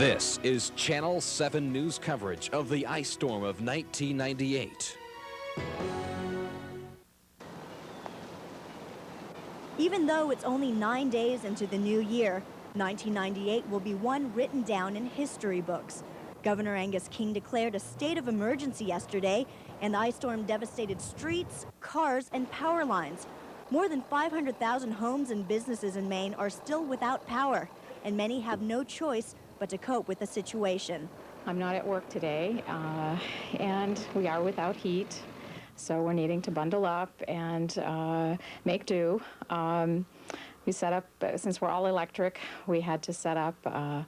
This is Channel 7 news coverage of the ice storm of 1998. Even though it's only 9 days into the new year, 1998 will be one written down in history books. Governor Angus King declared a state of emergency yesterday, and the ice storm devastated streets, cars, and power lines. More than 500,000 homes and businesses in Maine are still without power, and many have no choice but to cope with the situation. I'm not at work today, and we are without heat, so we're needing to bundle up and make do. We set up, since we're all electric, we had to set up a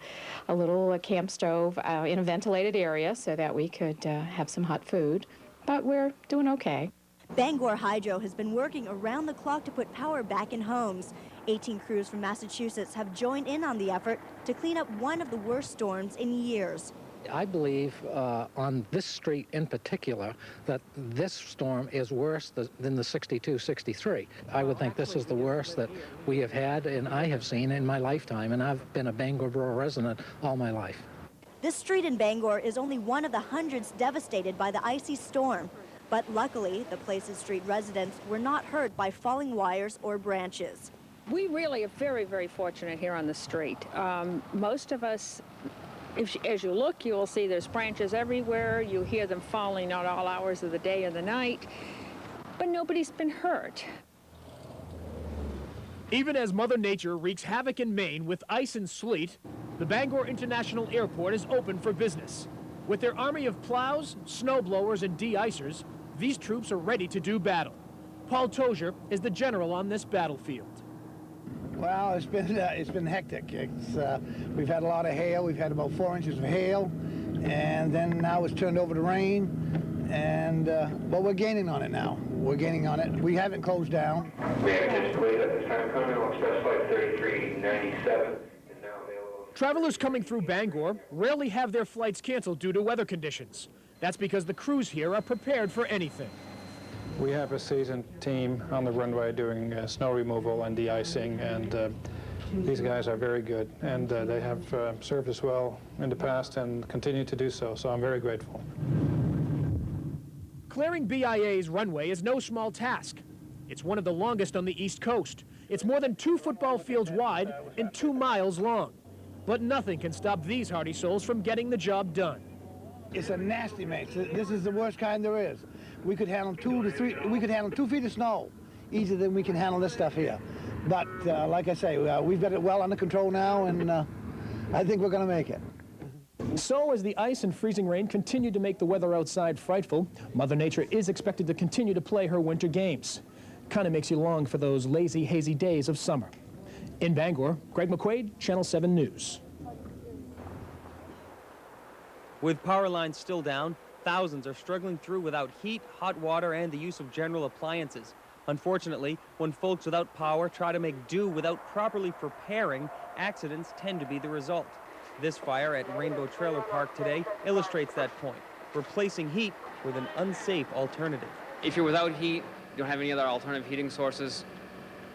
little camp stove in a ventilated area so that we could have some hot food, but we're doing okay. Bangor Hydro has been working around the clock to put power back in homes. 18 crews from Massachusetts have joined in on the effort to clean up one of the worst storms in years. I believe on this street in particular that this storm is worse than the 62-63. I would think this is the worst that we have had and I have seen in my lifetime, and I've been a Bangor Borough resident all my life. This street in Bangor is only one of the hundreds devastated by the icy storm. But luckily, the Places Street residents were not hurt by falling wires or branches. We really are very, very fortunate here on the street. Most of us, as you look, you will see there's branches everywhere. You hear them falling at all hours of the day and the night, but nobody's been hurt. Even as Mother Nature wreaks havoc in Maine with ice and sleet, the Bangor International Airport is open for business. With their army of plows, snow blowers, and de-icers, these troops are ready to do battle. Paul Tozier is the general on this battlefield. Well, it's been hectic. We've had a lot of hail. We've had about 4 inches of hail, and then now it's turned over to rain. And but we're gaining on it now. We're gaining on it. We haven't closed down. We have just waited at this time coming on Express Flight 3397. Travelers coming through Bangor rarely have their flights canceled due to weather conditions. That's because the crews here are prepared for anything. We have a seasoned team on the runway doing snow removal and de-icing, and these guys are very good, and they have served us well in the past and continue to do so, so I'm very grateful. Clearing BIA's runway is no small task. It's one of the longest on the East Coast. It's more than 2 football fields wide and 2 miles long. But nothing can stop these hardy souls from getting the job done. It's a nasty mix. This is the worst kind there is. We could handle 2 to 3. We could handle 2 feet of snow easier than we can handle this stuff here. But like I say, we've got it well under control now, and I think we're going to make it. So as the ice and freezing rain continue to make the weather outside frightful, Mother Nature is expected to continue to play her winter games. Kind of makes you long for those lazy, hazy days of summer. In Bangor, Greg McQuaid, Channel 7 News. With power lines still down, thousands are struggling through without heat, hot water, and the use of general appliances. Unfortunately, when folks without power try to make do without properly preparing, accidents tend to be the result. This fire at Rainbow Trailer Park today illustrates that point, replacing heat with an unsafe alternative. If you're without heat, you don't have any other alternative heating sources,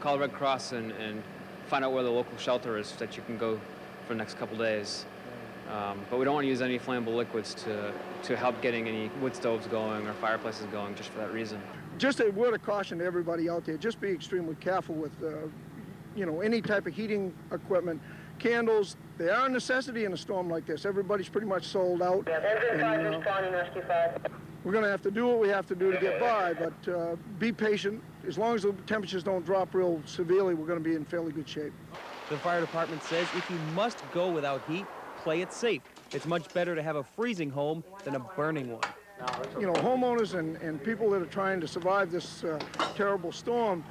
call the Red Cross and find out where the local shelter is that you can go for the next couple days. But we don't want to use any flammable liquids to help getting any wood stoves going or fireplaces going just for that reason. Just a word of caution to everybody out there, just be extremely careful with any type of heating equipment. Candles, they are a necessity in a storm like this. Everybody's pretty much sold out. And, we're going to have to do what we have to do to get by, but be patient. As long as the temperatures don't drop real severely, we're going to be in fairly good shape. The fire department says if you must go without heat, play it safe. It's much better to have a freezing home than a burning one. Homeowners and people that are trying to survive this terrible storm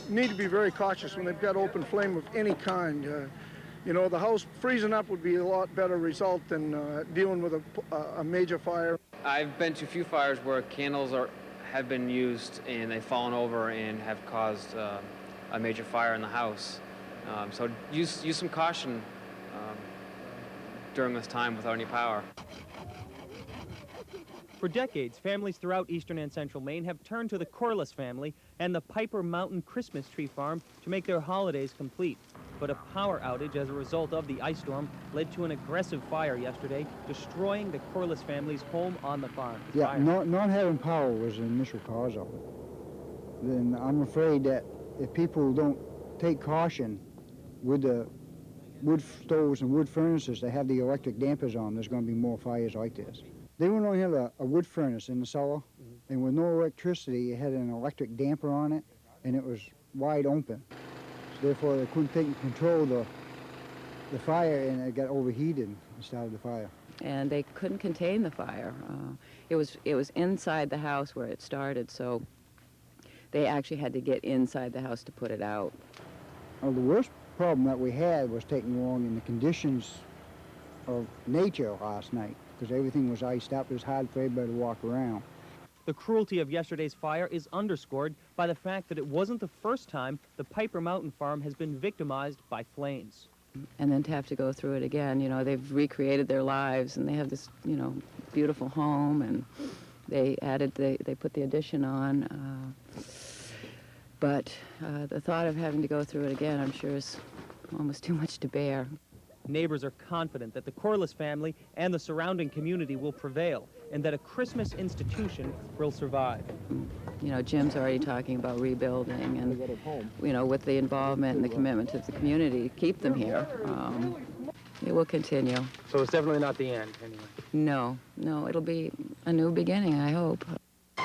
need to be very cautious when they've got open flame of any kind. The house freezing up would be a lot better result than dealing with a major fire. I've been to a few fires where candles have been used and they've fallen over and have caused a major fire in the house. So use some caution during this time without any power. For decades, families throughout eastern and central Maine have turned to the Corliss family and the Piper Mountain Christmas Tree Farm to make their holidays complete. but a power outage as a result of the ice storm led to an aggressive fire yesterday, destroying the Corliss family's home on the farm. Yeah, not having power was the initial cause of it. Then I'm afraid that if people don't take caution with the wood stoves and wood furnaces that have the electric dampers on, there's going to be more fires like this. They would only have a wood furnace in the cellar, and with no electricity, it had an electric damper on it, and it was wide open. So therefore, they couldn't take and control the fire, and it got overheated and started the fire. And they couldn't contain the fire. It was inside the house where it started, so they actually had to get inside the house to put it out. Well, the worst problem that we had was taking along in the conditions of nature last night, because everything was iced up. It was hard for everybody to walk around. The cruelty of yesterday's fire is underscored by the fact that it wasn't the first time the Piper Mountain farm has been victimized by flames. And then to have to go through it again, you know, they've recreated their lives, and they have this, you know, beautiful home, and they put the addition on. But the thought of having to go through it again, I'm sure, is almost too much to bear. Neighbors are confident that the Corliss family and the surrounding community will prevail, and that a Christmas institution will survive. You know, Jim's already talking about rebuilding, and, you know, with the involvement and the commitment of the community to keep them here, it will continue. So it's definitely not the end, anyway? No, it'll be a new beginning, I hope. The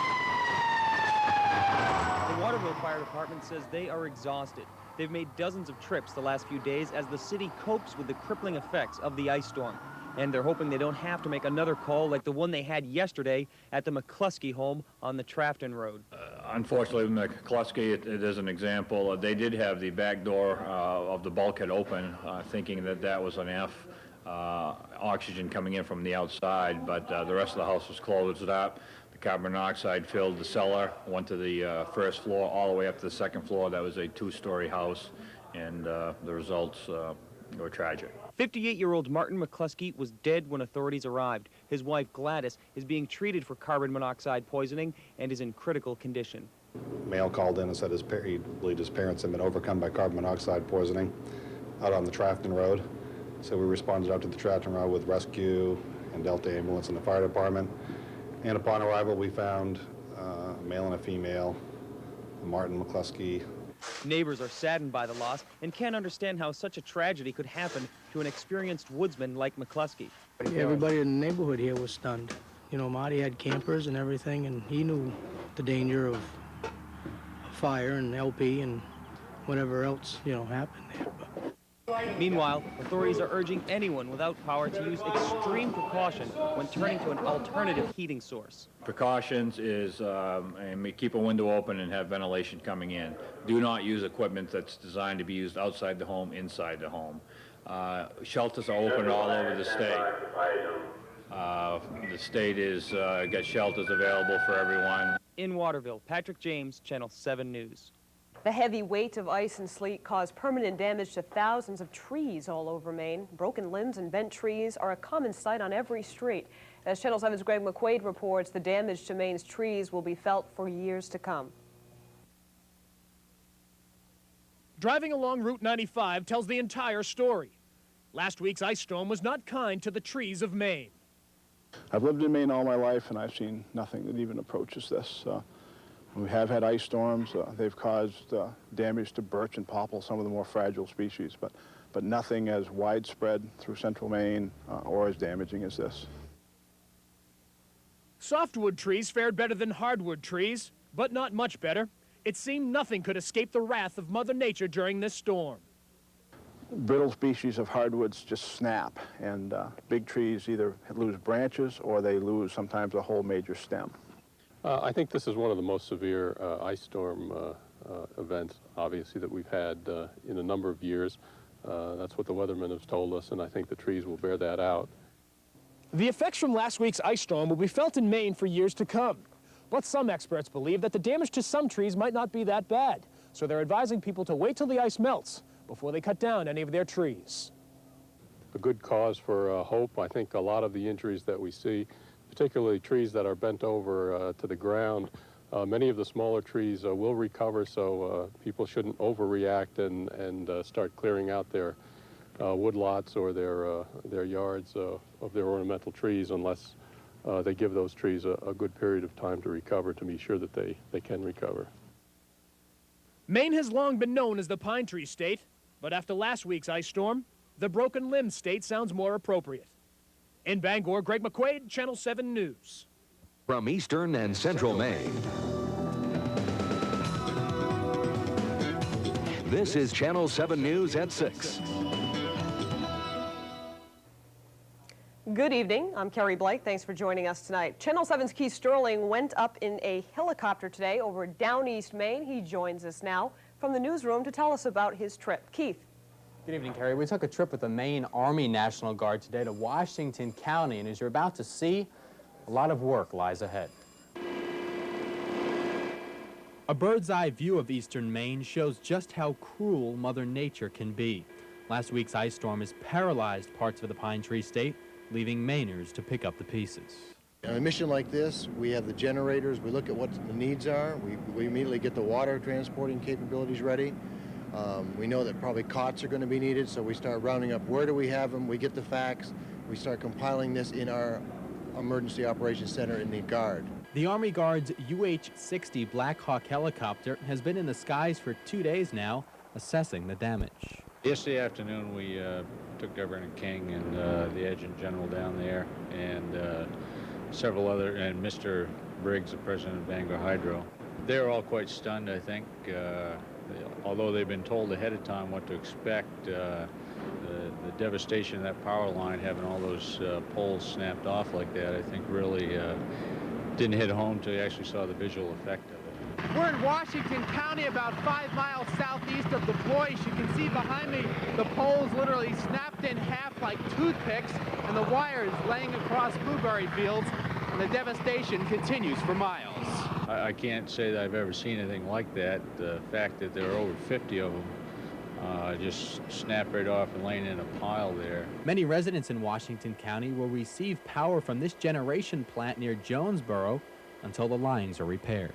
Waterville Fire Department says they are exhausted. They've made dozens of trips the last few days as the city copes with the crippling effects of the ice storm. And they're hoping they don't have to make another call like the one they had yesterday at the McCluskey home on the Trafton Road. Unfortunately, McCluskey, it is an example. They did have the back door of the bulkhead open, thinking that that was enough oxygen coming in from the outside, but the rest of the house was closed up. Carbon monoxide filled the cellar, went to the first floor, all the way up to the second floor. That was a two-story house, and the results were tragic. 58-year-old Martin McCluskey was dead when authorities arrived. His wife, Gladys, is being treated for carbon monoxide poisoning and is in critical condition. Male called in and said he believed his parents had been overcome by carbon monoxide poisoning out on the Trafton Road. So we responded out to the Trafton Road with rescue and Delta ambulance and the fire department. And upon arrival, we found a male and a female, Martin McCluskey. Neighbors are saddened by the loss and can't understand how such a tragedy could happen to an experienced woodsman like McCluskey. Everybody in the neighborhood here was stunned. You know, Marty had campers and everything, and he knew the danger of fire and LP and whatever else, you know, happened there. Meanwhile, authorities are urging anyone without power to use extreme precaution when turning to an alternative heating source. Precautions is keep a window open and have ventilation coming in. Do not use equipment that's designed to be used outside the home, inside the home. Shelters are open all over the state. The state is got shelters available for everyone. In Waterville, Patrick James, Channel 7 News. The heavy weight of ice and sleet caused permanent damage to thousands of trees all over Maine. Broken limbs and bent trees are a common sight on every street. As Channel 7's Greg McQuaid reports, the damage to Maine's trees will be felt for years to come. Driving along Route 95 tells the entire story. Last week's ice storm was not kind to the trees of Maine. I've lived in Maine all my life, and I've seen nothing that even approaches this. We have had ice storms. They've caused damage to birch and popple, some of the more fragile species, but nothing as widespread through central Maine or as damaging as this. Softwood trees fared better than hardwood trees, but not much better. It seemed nothing could escape the wrath of Mother Nature during this storm. Brittle species of hardwoods just snap, and big trees either lose branches or they lose sometimes a whole major stem. I think this is one of the most severe ice storm events, obviously, that we've had in a number of years. That's what the weathermen have told us, and I think the trees will bear that out. The effects from last week's ice storm will be felt in Maine for years to come. But some experts believe that the damage to some trees might not be that bad, so they're advising people to wait till the ice melts before they cut down any of their trees. A good cause for hope. I think a lot of the injuries that we see, particularly trees that are bent over to the ground, Many of the smaller trees will recover, so people shouldn't overreact and start clearing out their woodlots or their yards of their ornamental trees unless they give those trees a good period of time to recover to be sure that they can recover. Maine has long been known as the pine tree state, but after last week's ice storm, the broken limb state sounds more appropriate. In Bangor, Greg McQuaid, Channel 7 News. From eastern and central Maine, this is Channel 7 News at 6. Good evening. I'm Carrie Blake. Thanks for joining us tonight. Channel 7's Keith Sterling went up in a helicopter today over down East Maine. He joins us now from the newsroom to tell us about his trip. Keith. Good evening, Carrie. We took a trip with the Maine Army National Guard today to Washington County, and as you're about to see, a lot of work lies ahead. A bird's-eye view of eastern Maine shows just how cruel Mother Nature can be. Last week's ice storm has paralyzed parts of the pine tree state, leaving Mainers to pick up the pieces. On a mission like this, we have the generators, we look at what the needs are, we immediately get the water transporting capabilities ready. We know that probably cots are going to be needed, so we start rounding up where do we have them, we get the facts, we start compiling this in our Emergency Operations Center in the Guard. The Army Guard's UH-60 Black Hawk helicopter has been in the skies for 2 days now, assessing the damage. Yesterday afternoon, we took Governor King and the Adjutant General down there, and several other, and Mr. Briggs, the President of Bangor Hydro. They're all quite stunned, I think. Although they've been told ahead of time what to expect, the devastation of that power line, having all those poles snapped off like that, I think really didn't hit home until you actually saw the visual effect of it. We're in Washington County, about 5 miles southeast of the Boise. You can see behind me the poles literally snapped in half like toothpicks, and the wires laying across blueberry fields, and the devastation continues for miles. I can't say that I've ever seen anything like that. The fact that there are over 50 of them just snapped right off and laying in a pile there. Many residents in Washington County will receive power from this generation plant near Jonesboro until the lines are repaired.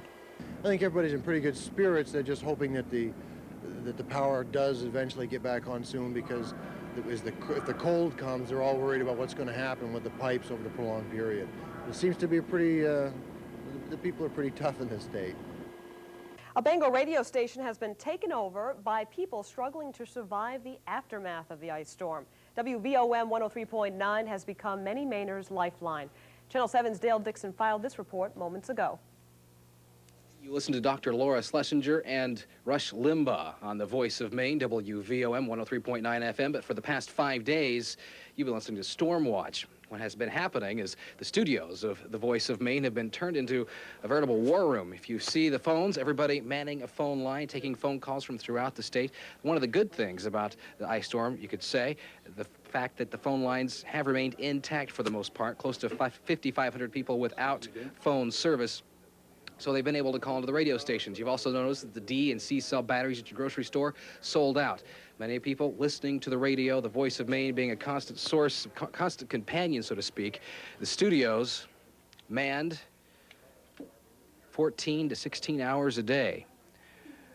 I think everybody's in pretty good spirits. They're just hoping that the power does eventually get back on soon, because if the cold comes, they're all worried about what's going to happen with the pipes over the prolonged period. It seems to be a pretty, the people are pretty tough in this state. A Bangor radio station has been taken over by people struggling to survive the aftermath of the ice storm. WVOM 103.9 has become many Mainers' lifeline. Channel 7's Dale Dixon filed this report moments ago. You listen to Dr. Laura Schlesinger and Rush Limbaugh on the Voice of Maine, WVOM 103.9 FM, but for the past 5 days, you've been listening to Storm Watch. What has been happening is the studios of the Voice of Maine have been turned into a veritable war room. If you see the phones, everybody manning a phone line, taking phone calls from throughout the state. One of the good things about the ice storm, you could say, the fact that the phone lines have remained intact for the most part, close to 5,500 people without phone service. So they've been able to call into the radio stations. You've also noticed that the D and C cell batteries at your grocery store sold out. Many people listening to the radio, the Voice of Maine being a constant source, constant companion, so to speak. The studios manned 14 to 16 hours a day,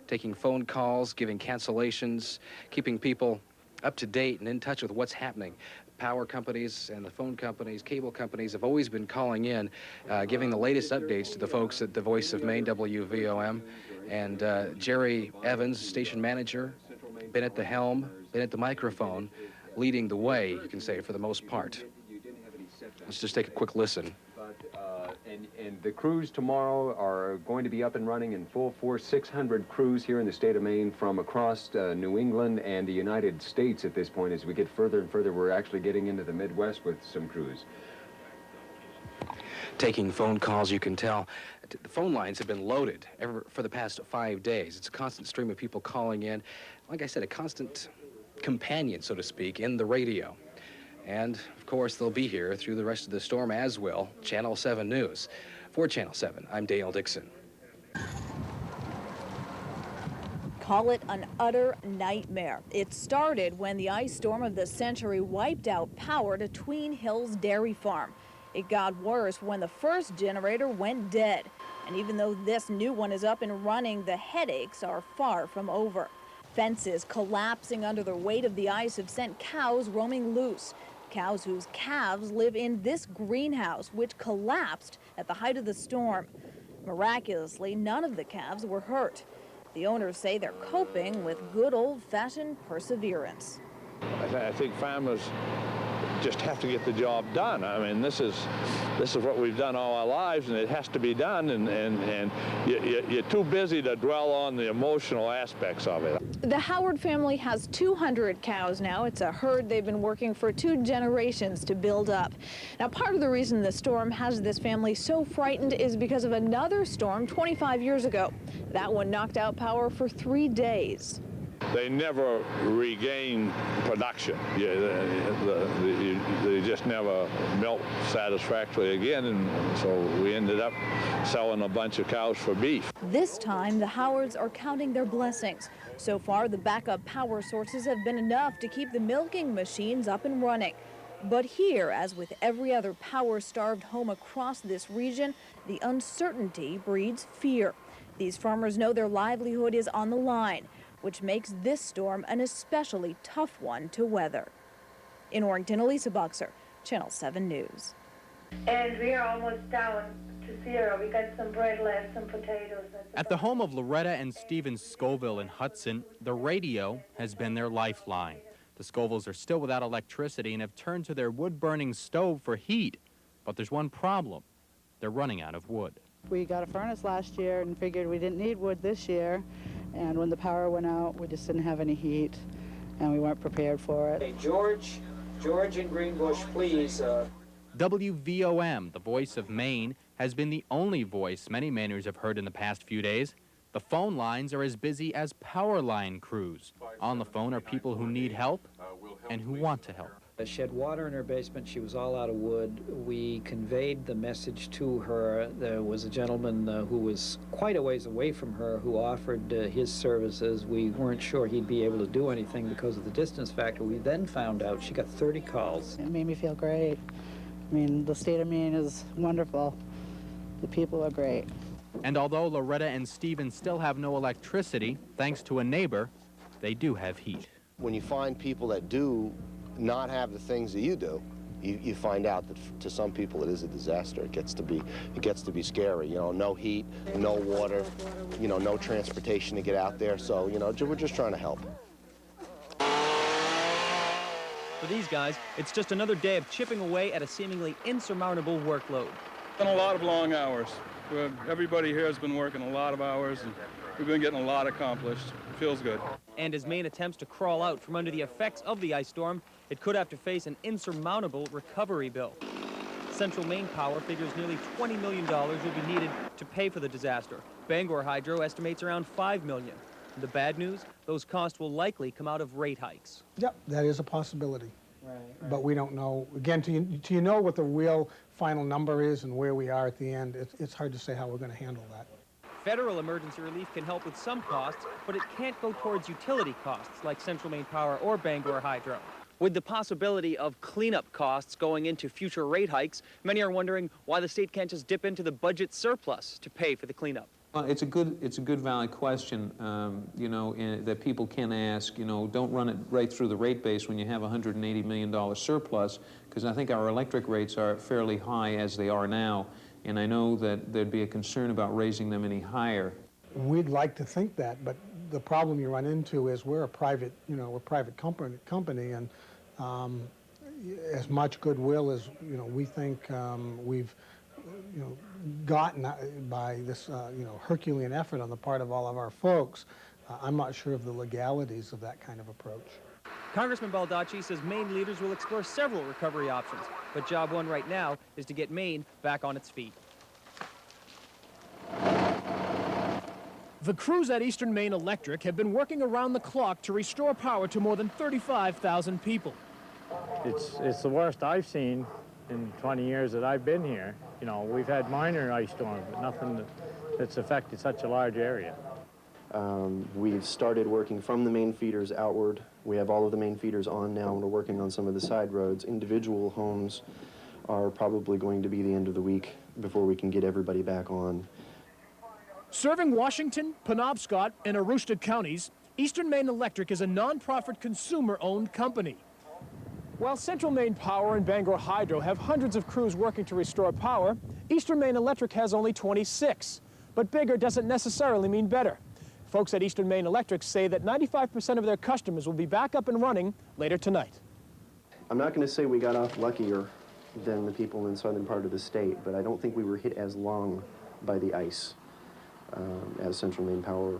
taking phone calls, giving cancellations, keeping people up to date and in touch with what's happening. Power companies and the phone companies, cable companies have always been calling in, giving the latest updates to the folks at the Voice of Maine, WVOM. And Jerry Evans, station manager, been at the helm, been at the microphone, leading the way, you can say, for the most part. Let's just take a quick listen. And the crews tomorrow are going to be up and running in full force. 600 crews here in the state of Maine from across New England and the United States at this point. As we get further and further, we're actually getting into the Midwest with some crews. Taking phone calls, you can tell. The phone lines have been loaded for the past 5 days. It's a constant stream of people calling in. Like I said, a constant companion, so to speak, in the radio. And, of course, they'll be here through the rest of the storm, as will Channel 7 News. For Channel 7, I'm Dale Dixon. Call it an utter nightmare. It started when the ice storm of the century wiped out power to Tween Hills Dairy Farm. It got worse when the first generator went dead. And even though this new one is up and running, the headaches are far from over. Fences collapsing under the weight of the ice have sent cows roaming loose. Cows whose calves live in this greenhouse, which collapsed at the height of the storm. Miraculously, none of the calves were hurt. The owners say they're coping with good old-fashioned perseverance. I think farmers just have to get the job done. I mean, this is what we've done all our lives, and it has to be done, and you're too busy to dwell on the emotional aspects of it. The Howard family has 200 cows now. It's a herd they've been working for 2 generations to build up. Now, part of the reason the storm has this family so frightened is because of another storm 25 years ago. That one knocked out power for 3 days. They never regain production. They just never milk satisfactorily again, and so we ended up selling a bunch of cows for beef. This time, the Howards are counting their blessings. So far, the backup power sources have been enough to keep the milking machines up and running. But here, as with every other power-starved home across this region, the uncertainty breeds fear. These farmers know their livelihood is on the line, which makes this storm an especially tough one to weather. In Orrington, Elisa Buxer, Channel 7 News. And we are almost down to 0. We got some bread left, some potatoes. At the home of Loretta and Stephen Scoville in Hudson, the radio has been their lifeline. The Scovilles are still without electricity and have turned to their wood-burning stove for heat. But there's one problem. They're running out of wood. We got a furnace last year and figured we didn't need wood this year. And when the power went out, we just didn't have any heat, and we weren't prepared for it. Hey, George in Greenbush, please. WVOM, the voice of Maine, has been the only voice many Mainers have heard in the past few days. The phone lines are as busy as power line crews. On the phone are people who need help and who want to help. She had water in her basement. She was all out of wood. We conveyed the message to her. There was a gentleman who was quite a ways away from her who offered his services. We weren't sure he'd be able to do anything because of the distance factor. We then found out she got 30 calls. It made me feel great. I mean, the state of Maine is wonderful. The people are great. And although Loretta and Stephen still have no electricity, thanks to a neighbor, they do have heat. When you find people that do not have the things that you do, you find out that to some people it is a disaster. It gets to be scary. You know, no heat, no water, you know, no transportation to get out there. So, you know, we're just trying to help. For these guys, it's just another day of chipping away at a seemingly insurmountable workload. Been a lot of long hours. Everybody here has been working a lot of hours, and we've been getting a lot accomplished. It feels good. And as Maine attempts to crawl out from under the effects of the ice storm, it could have to face an insurmountable recovery bill. Central Maine Power figures nearly $20 million will be needed to pay for the disaster. Bangor Hydro estimates around $5 million. The bad news, those costs will likely come out of rate hikes. Yep, that is a possibility. Right. But we don't know. Again, till you know what the real final number is and where we are at the end, it's hard to say how we're going to handle that. Federal emergency relief can help with some costs, but it can't go towards utility costs like Central Maine Power or Bangor Hydro. With the possibility of cleanup costs going into future rate hikes, many are wondering why the state can't just dip into the budget surplus to pay for the cleanup. Well, it's a good, valid question, you know, that people can ask. You know, don't run it right through the rate base when you have a $180 million surplus, because I think our electric rates are fairly high as they are now, and I know that there'd be a concern about raising them any higher. We'd like to think that, but the problem you run into is we're a private, company, and as much goodwill as we think we've gotten by this Herculean effort on the part of all of our folks, I'm not sure of the legalities of that kind of approach. Congressman Baldacci says Maine leaders will explore several recovery options, but job one right now is to get Maine back on its feet. The crews at Eastern Maine Electric have been working around the clock to restore power to more than 35,000 people. It's the worst I've seen in 20 years that I've been here. You know, we've had minor ice storms, but nothing that's affected such a large area. We've started working from the main feeders outward. We have all of the main feeders on now, and we're working on some of the side roads. Individual homes are probably going to be the end of the week before we can get everybody back on. Serving Washington, Penobscot, and Aroostook counties, Eastern Maine Electric is a nonprofit consumer-owned company. While Central Maine Power and Bangor Hydro have hundreds of crews working to restore power, Eastern Maine Electric has only 26. But bigger doesn't necessarily mean better. Folks at Eastern Maine Electric say that 95% of their customers will be back up and running later tonight. I'm not going to say we got off luckier than the people in the southern part of the state, but I don't think we were hit as long by the ice as Central Maine Power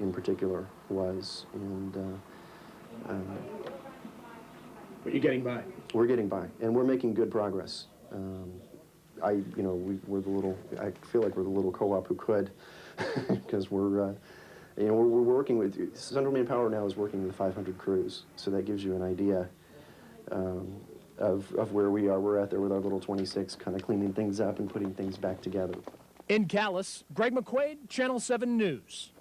in particular was. And but you're getting by. We're getting by, and we're making good progress. I feel like we're the little co-op who could, because we're working with, Central Maine Power now is working with 500 crews, so that gives you an idea of where we are. We're out there with our little 26, kind of cleaning things up and putting things back together. In Calais, Greg McQuaid, Channel 7 News.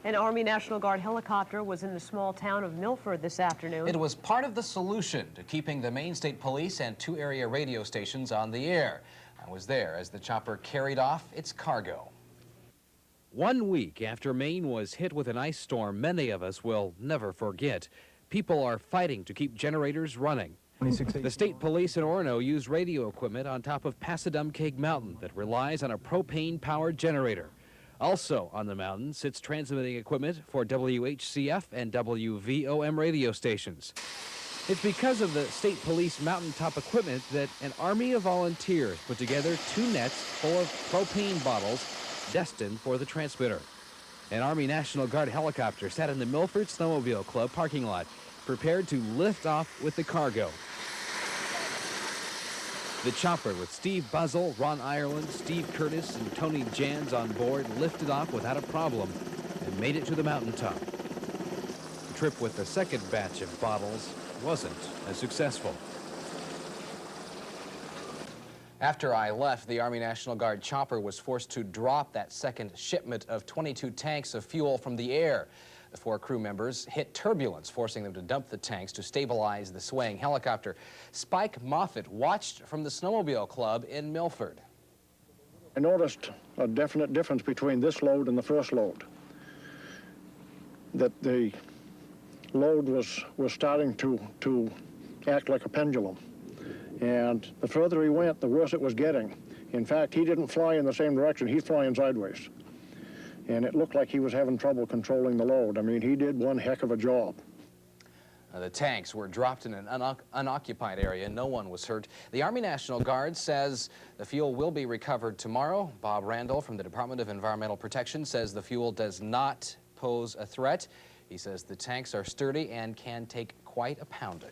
An Army National Guard helicopter was in the small town of Milford this afternoon. It was part of the solution to keeping the Maine State Police and 2 area radio stations on the air. I was there as the chopper carried off its cargo. 1 week after Maine was hit with an ice storm many of us will never forget, people are fighting to keep generators running. The state police in Orono used radio equipment on top of Passadumkeag Mountain that relies on a propane-powered generator. Also on the mountain sits transmitting equipment for WHCF and WVOM radio stations. It's because of the state police mountaintop equipment that an army of volunteers put together 2 nets full of propane bottles destined for the transmitter. An Army National Guard helicopter sat in the Milford Snowmobile Club parking lot, prepared to lift off with the cargo. The chopper with Steve Buzzell, Ron Ireland, Steve Curtis, and Tony Jans on board lifted off without a problem and made it to the mountaintop. The trip with the second batch of bottles wasn't as successful. After I left, the Army National Guard chopper was forced to drop that second shipment of 22 tanks of fuel from the air. The 4 crew members hit turbulence, forcing them to dump the tanks to stabilize the swaying helicopter. Spike Moffitt watched from the Snowmobile Club in Milford. I noticed a definite difference between this load and the first load. That the load was starting to act like a pendulum. And the further he went, the worse it was getting. In fact, he didn't fly in the same direction. He's flying sideways. And it looked like he was having trouble controlling the load. I mean, he did one heck of a job. The tanks were dropped in an unoccupied area. No one was hurt. The Army National Guard says the fuel will be recovered tomorrow. Bob Randall from the Department of Environmental Protection says the fuel does not pose a threat. He says the tanks are sturdy and can take quite a pounding.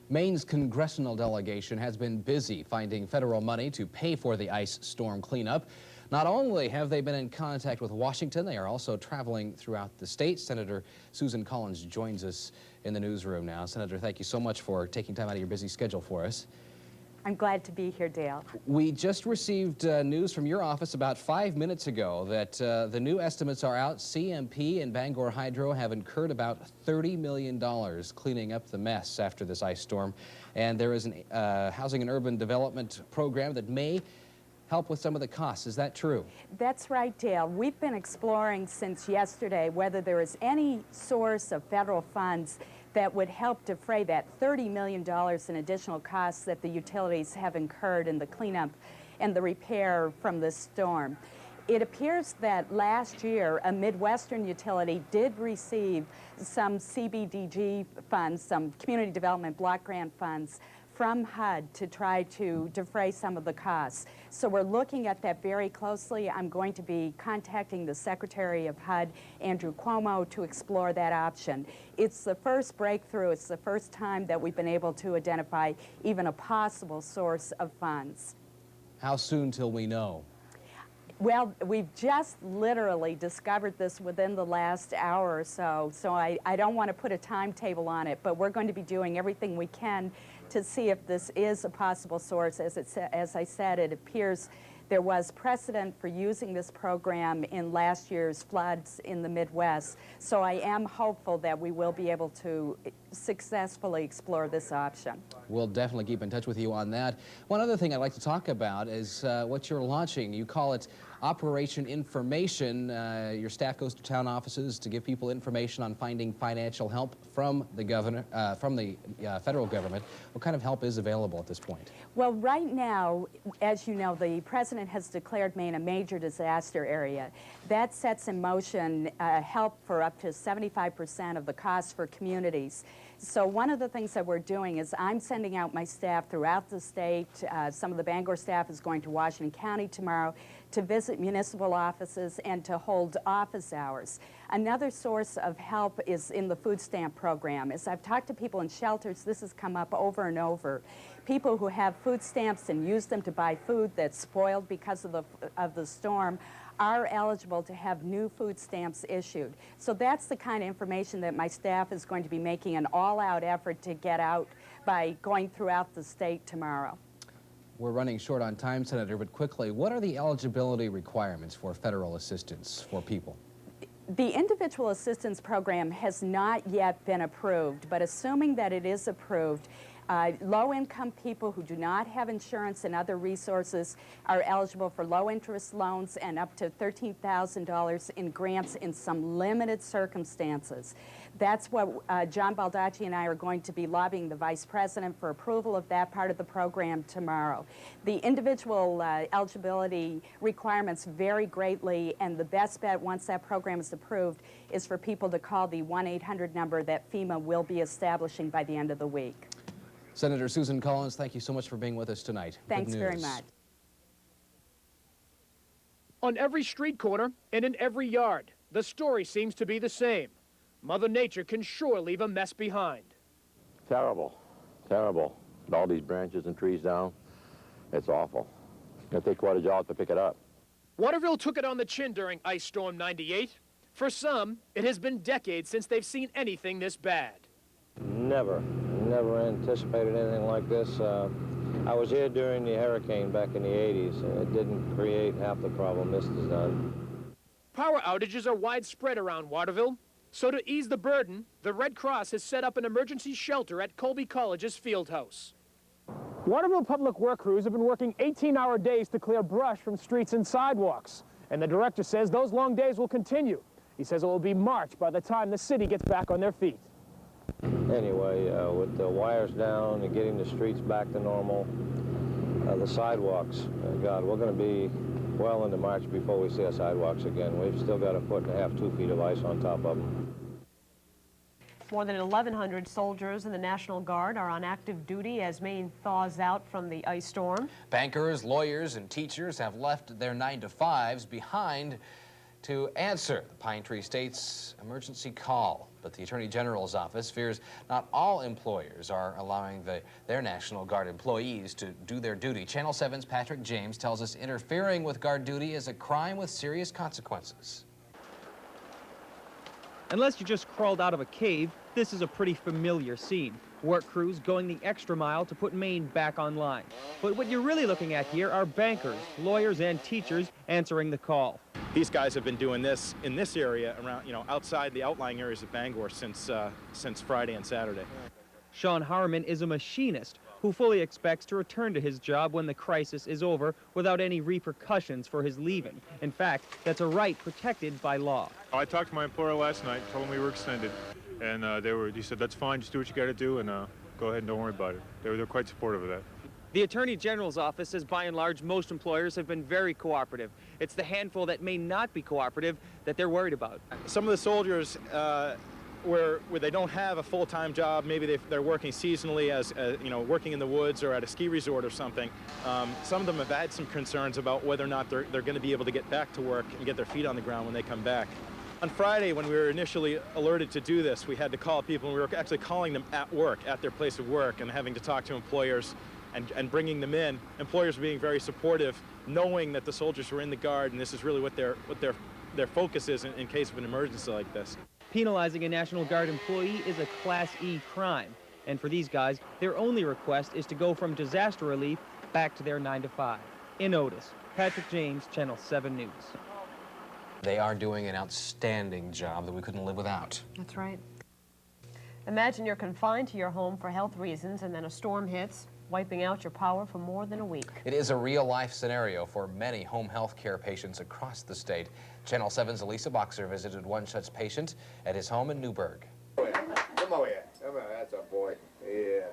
Maine's congressional delegation has been busy finding federal money to pay for the ice storm cleanup. Not only have they been in contact with Washington, they are also traveling throughout the state. Senator Susan Collins joins us in the newsroom now. Senator, thank you so much for taking time out of your busy schedule for us. I'm glad to be here, Dale. We just received news from your office about 5 minutes ago that the new estimates are out. CMP and Bangor Hydro have incurred about $30 million cleaning up the mess after this ice storm. And there is a housing and urban development program that may help with some of the costs. Is that true? That's right, Dale. We've been exploring since yesterday whether there is any source of federal funds that would help defray that $30 million in additional costs that the utilities have incurred in the cleanup and the repair from this storm. It appears that last year a Midwestern utility did receive some CBDG funds, some community development block grant funds from HUD to try to defray some of the costs. So we're looking at that very closely. I'm going to be contacting the Secretary of HUD, Andrew Cuomo, to explore that option. It's the first breakthrough. It's the first time that we've been able to identify even a possible source of funds. How soon till we know? Well, we've just literally discovered this within the last hour or so, so I don't want to put a timetable on it, but we're going to be doing everything we can to see if this is a possible source. As I said, it appears there was precedent for using this program in last year's floods in the Midwest, so I am hopeful that we will be able to successfully explore this option. We'll definitely keep in touch with you on that. One other thing I'd like to talk about is what you're launching. You call it operation information. Your staff goes to town offices to give people information on finding financial help from the governor, from the federal government. What kind of help is available at this point? Well, right now, as you know, the president has declared Maine a major disaster area. That sets in motion help for up to 75% of the costs for communities. So one of the things that we're doing is I'm sending out my staff throughout the state. Some of the Bangor staff is going to Washington County tomorrow to visit municipal offices and to hold office hours. Another source of help is in the food stamp program. As I've talked to people in shelters, this has come up over and over. People who have food stamps and use them to buy food that's spoiled because of the storm are eligible to have new food stamps issued. So that's the kind of information that my staff is going to be making an all-out effort to get out by going throughout the state tomorrow. We're running short on time, Senator, but quickly, what are the eligibility requirements for federal assistance for people? The individual assistance program has not yet been approved, but assuming that it is approved, low-income people who do not have insurance and other resources are eligible for low-interest loans and up to $13,000 in grants in some limited circumstances. That's what John Baldacci and I are going to be lobbying the Vice President for approval of that part of the program tomorrow. The individual eligibility requirements vary greatly, and the best bet once that program is approved is for people to call the 1-800 number that FEMA will be establishing by the end of the week. Senator Susan Collins, thank you so much for being with us tonight. Thanks very much. On every street corner and in every yard, the story seems to be the same. Mother Nature can sure leave a mess behind. Terrible, terrible. With all these branches and trees down, it's awful. It's going to take quite a job to pick it up. Waterville took it on the chin during Ice Storm 98. For some, it has been decades since they've seen anything this bad. Never anticipated anything like this. I was here during the hurricane back in the 80s, and it didn't create half the problem this has done. Power outages are widespread around Waterville, so to ease the burden, the Red Cross has set up an emergency shelter at Colby College's field house. Waterville public work crews have been working 18-hour days to clear brush from streets and sidewalks, and the director says those long days will continue. He says it will be March by the time the city gets back on their feet. Anyway, with the wires down and getting the streets back to normal, the sidewalks, God, we're going to be well into March before we see our sidewalks again. We've still got 1.5 to 2 feet of ice on top of them. More than 1,100 soldiers in the National Guard are on active duty as Maine thaws out from the ice storm. Bankers, lawyers, and teachers have left their 9-to-5s behind to answer the Pine Tree State's emergency call. But the Attorney General's office fears not all employers are allowing their National Guard employees to do their duty. Channel 7's Patrick James tells us interfering with Guard duty is a crime with serious consequences. Unless you just crawled out of a cave, this is a pretty familiar scene. Work crews going the extra mile to put Maine back online. But what you're really looking at here are bankers, lawyers, and teachers answering the call. These guys have been doing this in this area around, outside the outlying areas of Bangor since Friday and Saturday. Sean Harmon is a machinist who fully expects to return to his job when the crisis is over without any repercussions for his leaving. In fact, that's a right protected by law. I talked to my employer last night, told him we were extended, and he said, that's fine, just do what you got to do, and go ahead and don't worry about it. They're quite supportive of that. The Attorney General's office says by and large most employers have been very cooperative. It's the handful that may not be cooperative that they're worried about. Some of the soldiers where they don't have a full-time job, maybe they're working seasonally as working in the woods or at a ski resort or something. Some of them have had some concerns about whether or not they're going to be able to get back to work and get their feet on the ground when they come back. On Friday, when we were initially alerted to do this, we had to call people, and we were actually calling them at work, at their place of work, and having to talk to employers and bringing them in. Employers being very supportive, knowing that the soldiers were in the Guard, and this is really what their focus is in case of an emergency like this. Penalizing a National Guard employee is a Class E crime. And for these guys, their only request is to go from disaster relief back to their 9-to-5. In Otis, Patrick James, Channel 7 News. They are doing an outstanding job that we couldn't live without. That's right. Imagine you're confined to your home for health reasons and then a storm hits. wiping out your power for more than a week. It is a real-life scenario for many home health care patients across the state. Channel 7's Elisa Boxer visited one such patient at his home in Newburgh. Come over here. Come on, that's a boy. Yeah.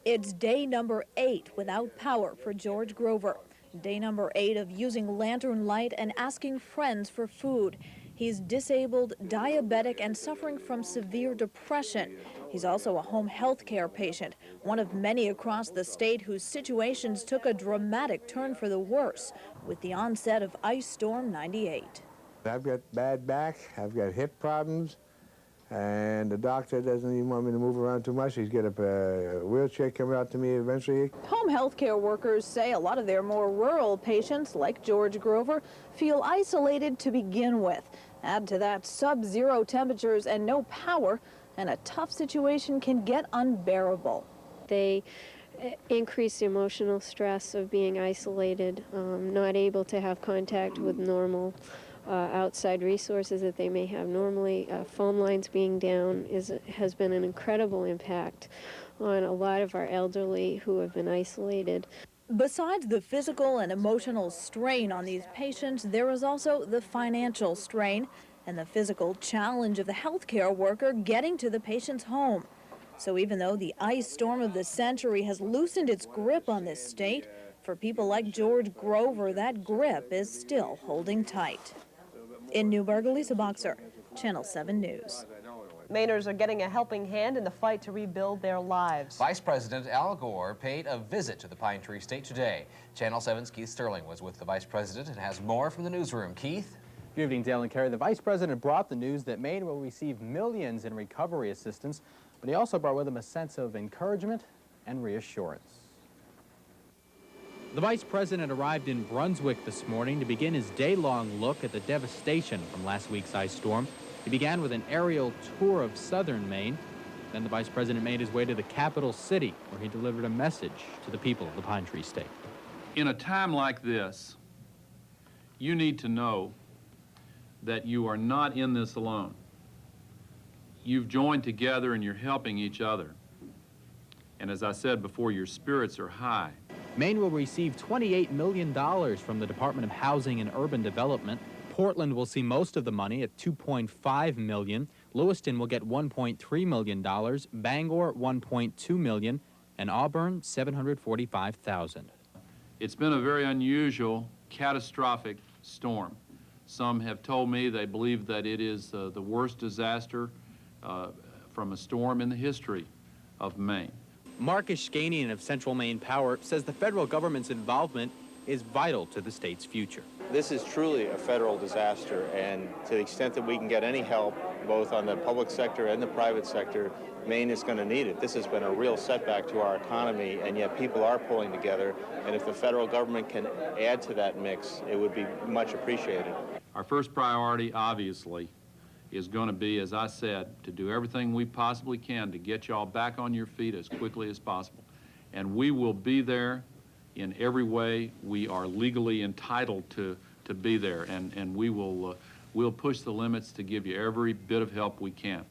It's day number 8 without power for George Grover. Day number 8 of using lantern light and asking friends for food. He's disabled, diabetic, and suffering from severe depression. He's also a home health care patient, one of many across the state whose situations took a dramatic turn for the worse with the onset of Ice Storm 98. I've got bad back, I've got hip problems, and the doctor doesn't even want me to move around too much. He's got a wheelchair coming out to me eventually. Home health care workers say a lot of their more rural patients, like George Grover, feel isolated to begin with. Add to that sub-zero temperatures and no power, and a tough situation can get unbearable. They increase the emotional stress of being isolated, not able to have contact with normal outside resources that they may have normally. Phone lines being down has been an incredible impact on a lot of our elderly who have been isolated. Besides the physical and emotional strain on these patients, there is also the financial strain and the physical challenge of the healthcare worker getting to the patient's home. So even though the ice storm of the century has loosened its grip on this state, for people like George Grover, that grip is still holding tight. In Newburgh, Elisa Boxer, Channel 7 News. Mainers are getting a helping hand in the fight to rebuild their lives. Vice President Al Gore paid a visit to the Pine Tree State today. Channel 7's Keith Sterling was with the Vice President and has more from the newsroom. Keith? Good evening, Dale and Carrie. The Vice President brought the news that Maine will receive millions in recovery assistance, but he also brought with him a sense of encouragement and reassurance. The Vice President arrived in Brunswick this morning to begin his day-long look at the devastation from last week's ice storm. He began with an aerial tour of southern Maine. Then the Vice President made his way to the capital city, where he delivered a message to the people of the Pine Tree State. In a time like this, you need to know that you are not in this alone. You've joined together and you're helping each other. And as I said before, your spirits are high. Maine will receive $28 million from the Department of Housing and Urban Development. Portland will see most of the money at $2.5 million. Lewiston will get $1.3 million. Bangor, $1.2 million. And Auburn, $745,000. It's been a very unusual, catastrophic storm. Some have told me they believe that it is the worst disaster from a storm in the history of Maine. Marcus Shkanian of Central Maine Power says the federal government's involvement is vital to the state's future. This is truly a federal disaster, and to the extent that we can get any help, both on the public sector and the private sector, Maine is going to need it. This has been a real setback to our economy, and yet people are pulling together, and if the federal government can add to that mix, it would be much appreciated. Our first priority, obviously, is going to be, as I said, to do everything we possibly can to get y'all back on your feet as quickly as possible. And we will be there in every way we are legally entitled to be there, and we will we'll push the limits to give you every bit of help we can.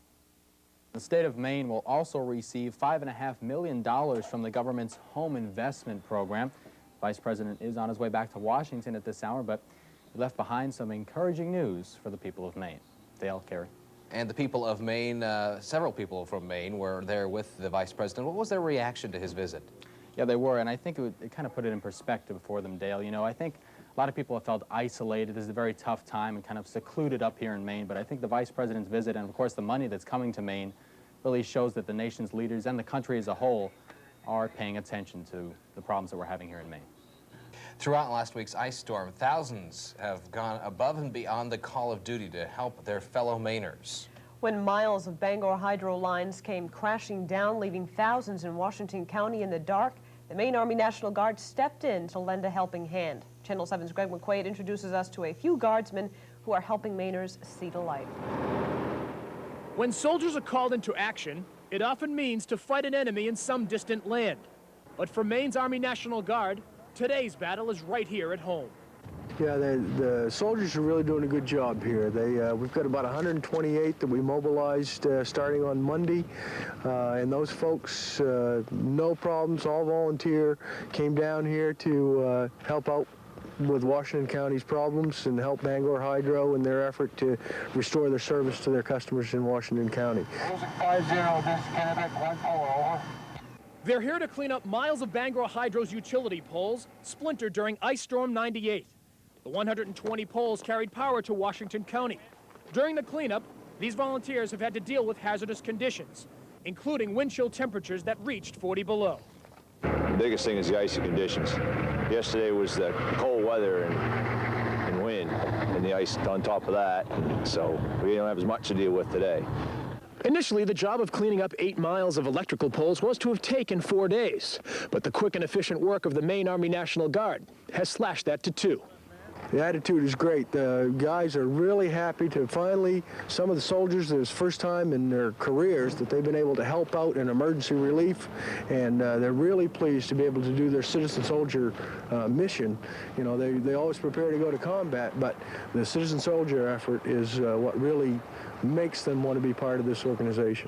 The state of Maine will also receive $5.5 million from the government's home investment program. Vice President is on his way back to Washington at this hour, but he left behind some encouraging news for the people of Maine. Dale, Carey. And the people of Maine, several people from Maine were there with the Vice President. What was their reaction to his visit? Yeah, they were, and I think it kind of put it in perspective for them, Dale. You know, I think a lot of people have felt isolated. This is a very tough time and kind of secluded up here in Maine, but I think the Vice President's visit and, of course, the money that's coming to Maine really shows that the nation's leaders and the country as a whole are paying attention to the problems that we're having here in Maine. Throughout last week's ice storm, thousands have gone above and beyond the call of duty to help their fellow Mainers. When miles of Bangor hydro lines came crashing down, leaving thousands in Washington County in the dark, the Maine Army National Guard stepped in to lend a helping hand. Channel 7's Greg McQuaid introduces us to a few guardsmen who are helping Mainers see the light. When soldiers are called into action, it often means to fight an enemy in some distant land. But for Maine's Army National Guard, today's battle is right here at home. Yeah, the soldiers are really doing a good job here. We've got about 128 that we mobilized starting on Monday, and those folks, no problems, all volunteer, came down here to help out with Washington County's problems and help Bangor Hydro in their effort to restore their service to their customers in Washington County. 50, this Kennebec 14, over. They're here to clean up miles of Bangor Hydro's utility poles splintered during Ice Storm 98. The 120 poles carried power to Washington County. During the cleanup, these volunteers have had to deal with hazardous conditions, including wind chill temperatures that reached 40 below. The biggest thing is the icy conditions. Yesterday was the cold weather and wind, and the ice on top of that, so we don't have as much to deal with today. Initially, the job of cleaning up 8 miles of electrical poles was to have taken 4 days, but the quick and efficient work of the Maine Army National Guard has slashed that to 2. The attitude is great. The guys are really happy to finally, some of the soldiers, it's the first time in their careers that they've been able to help out in emergency relief, and they're really pleased to be able to do their citizen soldier mission. You know, they always prepare to go to combat, but the citizen soldier effort is what really makes them want to be part of this organization.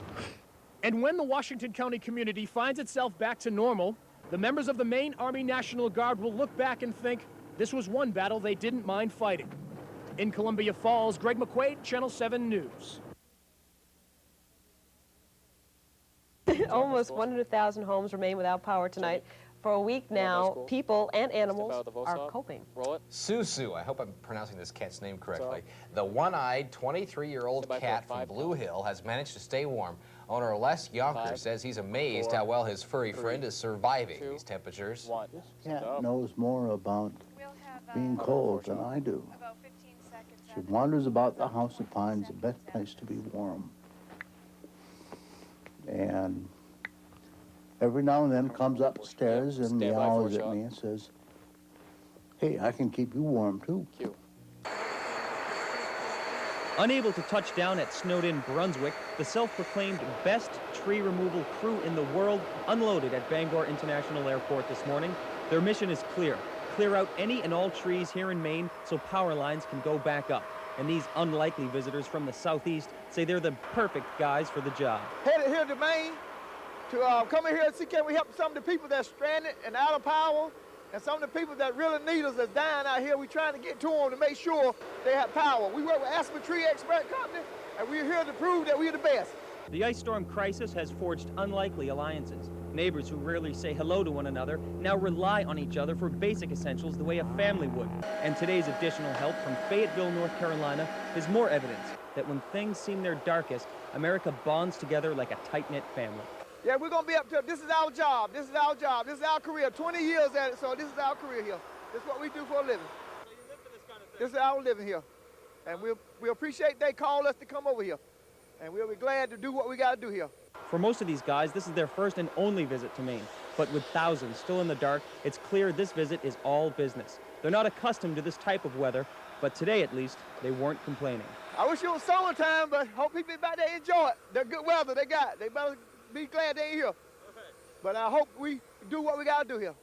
And when the Washington County community finds itself back to normal, the members of the Maine Army National Guard will look back and think, this was one battle they didn't mind fighting. In Columbia Falls, Greg McQuaid, Channel 7 News. Almost 100,000 homes remain without power tonight. For a week now, people and animals are coping. Susu, I hope I'm pronouncing this cat's name correctly. The one-eyed 23-year-old cat from Blue Hill has managed to stay warm. Owner Les Yonker says he's amazed how well his furry friend is surviving these temperatures. Cat knows more about being cold than I do. She wanders about the house and finds the best place to be warm. And every now and then comes upstairs and meows at me and says, hey, I can keep you warm too. Unable to touch down at snowed-in Brunswick, the self-proclaimed best tree removal crew in the world unloaded at Bangor International Airport this morning. Their mission is clear. Clear out any and all trees here in Maine so power lines can go back up. And these unlikely visitors from the southeast say they're the perfect guys for the job. Headed here to Maine to come in here and see can we help some of the people that's stranded and out of power, and some of the people that really need us that's dying out here. We're trying to get to them to make sure they have power. We work with Aspen Tree Expert Company, and we're here to prove that we're the best. The ice storm crisis has forged unlikely alliances. Neighbors who rarely say hello to one another now rely on each other for basic essentials the way a family would. And today's additional help from Fayetteville, North Carolina is more evidence that when things seem their darkest, America bonds together like a tight-knit family. Yeah, we're going to be up to, this is our job, this is our job, this is our career, 20 years at it, so this is our career here. This is what we do for a living. So you live for this kind of thing? This is our living here. And we appreciate they call us to come over here. And we'll be glad to do what we got to do here. For most of these guys, this is their first and only visit to Maine. But with thousands still in the dark, it's clear this visit is all business. They're not accustomed to this type of weather, but today at least, they weren't complaining. I wish it was summertime, but hope people back there enjoy it. The good weather they got. They better be glad they ain't here. Okay. But I hope we do what we got to do here.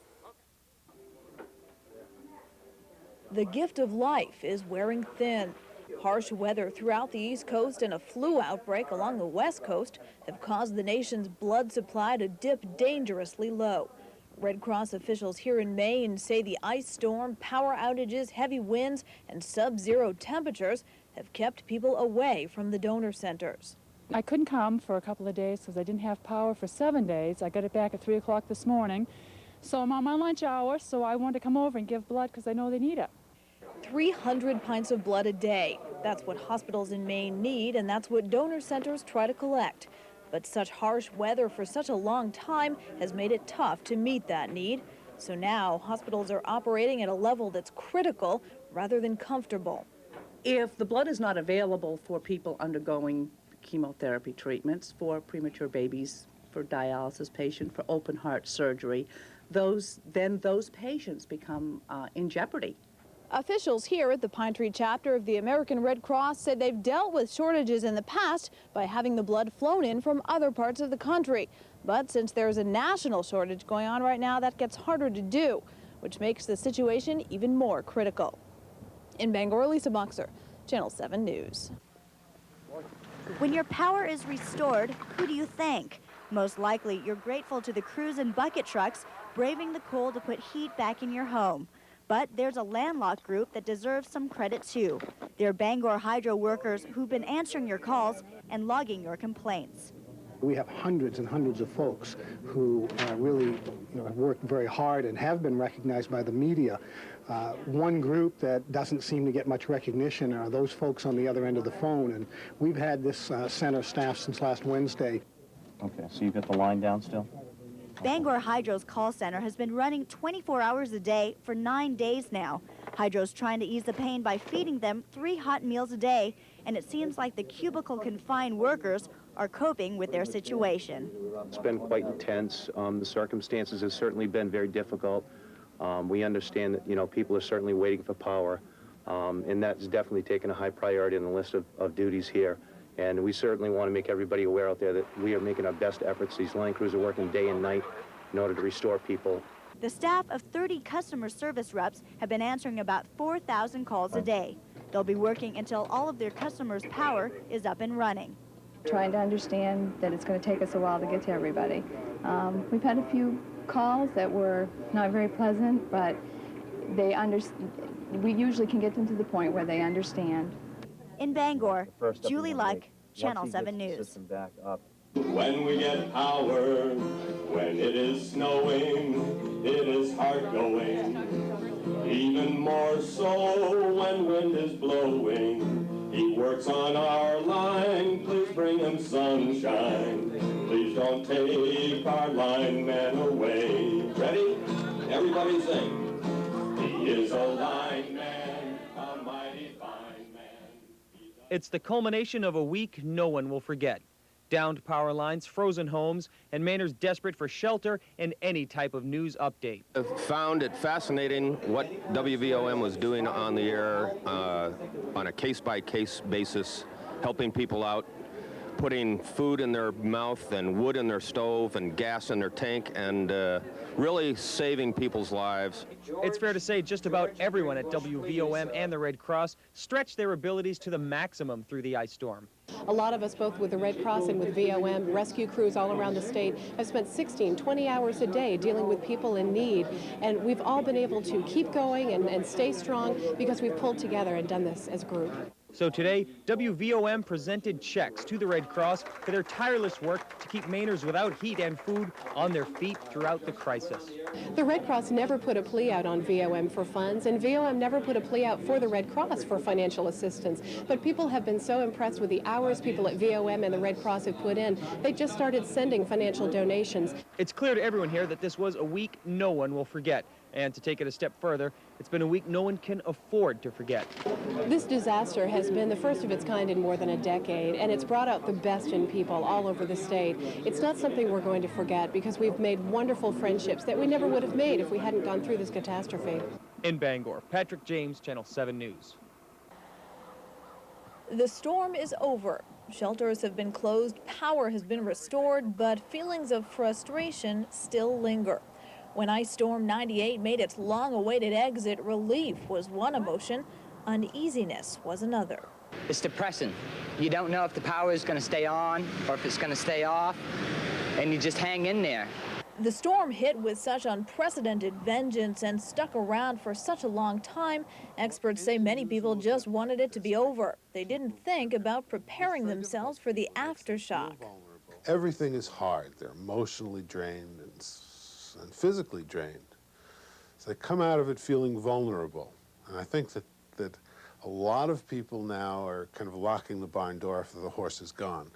The gift of life is wearing thin. Harsh weather throughout the East Coast and a flu outbreak along the West Coast have caused the nation's blood supply to dip dangerously low. Red Cross officials here in Maine say the ice storm, power outages, heavy winds, and sub-zero temperatures have kept people away from the donor centers. I couldn't come for a couple of days because I didn't have power for 7 days. I got it back at 3 o'clock this morning. So I'm on my lunch hour, so I wanted to come over and give blood because I know they need it. 300 pints of blood a day. That's what hospitals in Maine need, and that's what donor centers try to collect. But such harsh weather for such a long time has made it tough to meet that need. So now hospitals are operating at a level that's critical rather than comfortable. If the blood is not available for people undergoing chemotherapy treatments, for premature babies, for dialysis patients, for open heart surgery, those patients become in jeopardy. Officials here at the Pine Tree chapter of the American Red Cross said they've dealt with shortages in the past by having the blood flown in from other parts of the country. But since there's a national shortage going on right now, that gets harder to do, which makes the situation even more critical. In Bangor, Lisa Boxer, Channel 7 News. When your power is restored, who do you thank? Most likely, you're grateful to the crews and bucket trucks braving the cold to put heat back in your home. But there's a landlocked group that deserves some credit too. They're Bangor Hydro workers who've been answering your calls and logging your complaints. We have hundreds and hundreds of folks who really have worked very hard and have been recognized by the media. One group that doesn't seem to get much recognition are those folks on the other end of the phone, and we've had this center staffed since last Wednesday. Okay, so you've got the line down still? Bangor Hydro's call center has been running 24 hours a day for 9 days now. Hydro's trying to ease the pain by feeding them 3 hot meals a day, and it seems like the cubicle-confined workers are coping with their situation. It's been quite intense. The circumstances have certainly been very difficult. We understand that, people are certainly waiting for power, and that's definitely taken a high priority on the list of duties here. And we certainly want to make everybody aware out there that we are making our best efforts. These line crews are working day and night in order to restore people. The staff of 30 customer service reps have been answering about 4,000 calls a day. They'll be working until all of their customers' power is up and running. Trying to understand that it's going to take us a while to get to everybody. We've had a few calls that were not very pleasant, but we usually can get them to the point where they understand. In Bangor, Julie Luck, Channel 7 News. When we get power, when it is snowing, it is hard going. Even more so when wind is blowing. He works on our line, please bring him sunshine. Please don't take our lineman away. Ready? Everybody sing. He is a lineman, a mighty fine man. It's the culmination of a week no one will forget. Downed power lines, frozen homes, and Mainers desperate for shelter and any type of news update. I found it fascinating what WVOM was doing on the air on a case-by-case basis, helping people out, putting food in their mouth and wood in their stove and gas in their tank, and really saving people's lives. It's fair to say just about everyone at WVOM and the Red Cross stretched their abilities to the maximum through the ice storm. A lot of us, both with the Red Cross and with VOM, rescue crews all around the state, have spent 16, 20 hours a day dealing with people in need. And we've all been able to keep going and stay strong because we've pulled together and done this as a group. So today, WVOM presented checks to the Red Cross for their tireless work to keep Mainers without heat and food on their feet throughout the crisis. The Red Cross never put a plea out on VOM for funds, and VOM never put a plea out for the Red Cross for financial assistance. But people have been so impressed with the hours people at VOM and the Red Cross have put in, they just started sending financial donations. It's clear to everyone here that this was a week no one will forget. And to take it a step further, it's been a week no one can afford to forget. This disaster has been the first of its kind in more than a decade, and it's brought out the best in people all over the state. It's not something we're going to forget because we've made wonderful friendships that we never would have made if we hadn't gone through this catastrophe. In Bangor, Patrick James, Channel 7 News. The storm is over. Shelters have been closed, power has been restored, but feelings of frustration still linger. When Ice Storm 98 made its long-awaited exit, relief was one emotion, uneasiness was another. It's depressing. You don't know if the power is going to stay on or if it's going to stay off, and you just hang in there. The storm hit with such unprecedented vengeance and stuck around for such a long time, experts say many people just wanted it to be over. They didn't think about preparing themselves for the aftershock. Everything is hard. They're emotionally drained and physically drained. So they come out of it feeling vulnerable. And I think that a lot of people now are kind of locking the barn door after the horse is gone.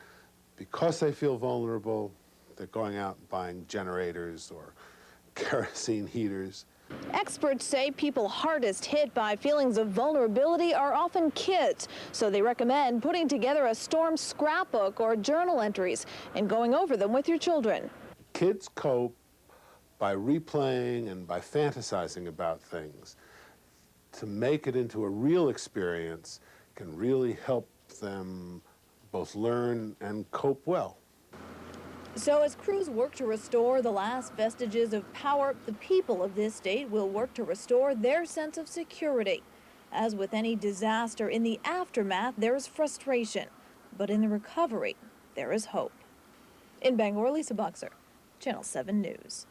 Because they feel vulnerable, they're going out and buying generators or kerosene heaters. Experts say people hardest hit by feelings of vulnerability are often kids, so they recommend putting together a storm scrapbook or journal entries and going over them with your children. Kids cope by replaying and by fantasizing about things. To make it into a real experience can really help them both learn and cope well. So as crews work to restore the last vestiges of power, the people of this state will work to restore their sense of security. As with any disaster, in the aftermath, there is frustration. But in the recovery, there is hope. In Bangor, Lisa Boxer, Channel 7 News.